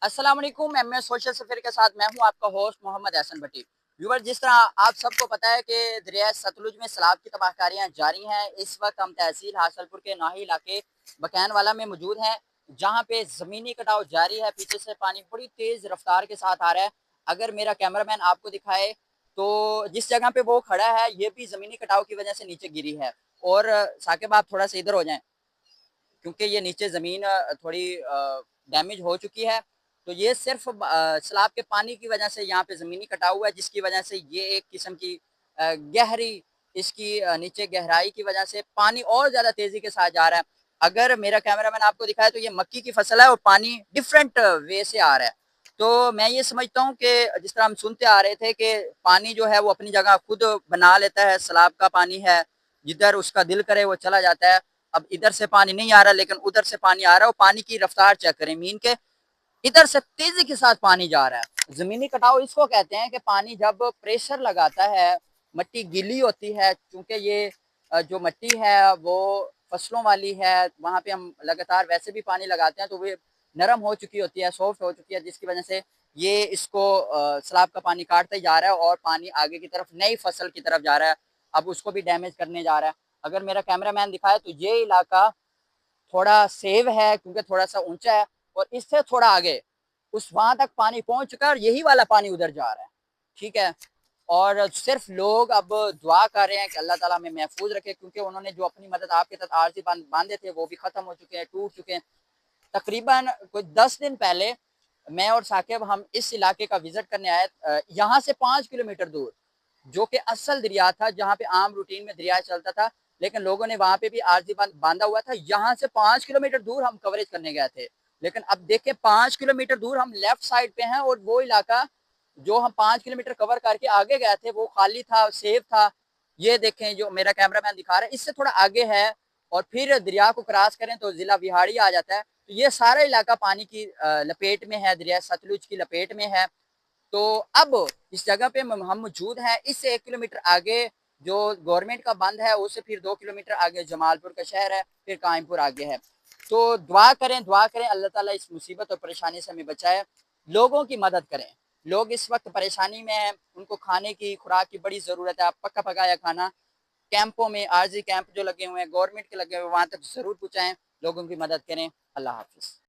अस्सलाम वालेकुम। MS social सफर के साथ मैं हूं आपका होस्ट मोहम्मद एहसन भट्टी। व्यूअर, जिस तरह आप सबको पता है कि दरिया सतलुज में सैलाब की तबाहकारियां जारी हैं। इस वक्त हम तहसील हासलपुर के नाही इलाके बकैनवाला में मौजूद हैं, जहां पे ज़मीनी कटाव जारी है। पीछे से पानी बड़ी तेज़ रफ्तार के साथ आ रहा है। अगर मेरा कैमरामैन आपको दिखाए तो जिस जगह पे वो खड़ा है ये भी ज़मीनी कटाव की वजह से नीचे गिरी है। और साकिब, आप थोड़ा सा इधर हो जाएं क्योंकि ये नीचे ज़मीन थोड़ी डैमेज हो चुकी है। तो ये सिर्फ सैलाब के पानी की वजह से यहाँ पे ज़मीनी कटाव हुआ है, जिसकी वजह से ये एक किस्म की गहरी इसकी नीचे गहराई की वजह से पानी और ज़्यादा तेज़ी के साथ जा रहा है। अगर मेरा कैमरामैन आपको दिखाए तो ये मक्की की फसल है और पानी डिफरेंट वे से आ रहा है। तो मैं ये समझता हूँ कि जिस तरह हम सुनते आ रहे थे कि पानी जो है वो अपनी जगह खुद बना लेता है, सैलाब का पानी है, जिधर उसका दिल करे वो चला जाता है। अब इधर से पानी नहीं आ रहा लेकिन उधर से पानी आ रहा है और पानी की रफ्तार चेक करें मीन के, इधर से तेजी के साथ पानी जा रहा है। जमीनी कटाव इसको कहते हैं कि पानी जब प्रेशर लगाता है, मिट्टी गीली होती है, क्योंकि ये जो मिट्टी है वो फसलों वाली है, वहाँ पे हम लगातार वैसे भी पानी लगाते हैं तो वे नरम हो चुकी होती है, सॉफ्ट हो चुकी है, जिसकी वजह से ये इसको सैलाब का पानी काटते जा रहा है और पानी आगे की तरफ नई फसल की तरफ जा रहा है। अब उसको भी डैमेज करने जा रहा है। अगर मेरा कैमरामैन दिखाए तो ये इलाका थोड़ा सेव है क्योंकि थोड़ा सा ऊंचा है, और इससे थोड़ा आगे उस वहां तक पानी पहुंच चुका है और यही वाला पानी उधर जा रहा है। ठीक है। और सिर्फ लोग अब दुआ कर रहे हैं कि अल्लाह ताला हमें महफूज रखे, क्योंकि उन्होंने जो अपनी मदद आपके साथ आरजी बांधे थे वो भी खत्म हो चुके हैं, टूट चुके हैं। तकरीबन कुछ 10 दिन पहले मैं और साकिब हम इस इलाके का विजिट करने आए, यहाँ से 5 किलोमीटर दूर, जो कि असल दरिया था, जहाँ पे आम रूटीन में दरिया चलता था, लेकिन लोगों ने वहां पे भी आरजी बांधा हुआ था। यहाँ से 5 किलोमीटर दूर हम कवरेज करने गए थे, लेकिन अब देखें 5 किलोमीटर दूर हम लेफ्ट साइड पे हैं और वो इलाका जो हम 5 किलोमीटर कवर करके आगे गए थे वो खाली था, सेफ था। ये देखें जो मेरा कैमरामैन दिखा रहा है, इससे थोड़ा आगे है और फिर दरिया को क्रॉस करें तो जिला बिहाड़ी आ जाता है। तो ये सारा इलाका पानी की लपेट में है, दरिया सतलुज की लपेट में है। तो अब इस जगह पे हम मौजूद हैं, इससे 1 किलोमीटर आगे जो गवर्नमेंट का बंद है, उससे फिर 2 किलोमीटर आगे जमालपुर का शहर है, फिर कायमपुर आगे है। तो दुआ करें अल्लाह ताला इस मुसीबत और परेशानी से हमें बचाए। लोगों की मदद करें। लोग इस वक्त परेशानी में हैं, उनको खाने की खुराक की बड़ी ज़रूरत है। आप पका पकाया खाना कैंपों में, आरजी कैंप जो लगे हुए हैं गवर्नमेंट के लगे हुए, वहां तक जरूर पहुंचाएं। लोगों की मदद करें। अल्लाह हाफिज।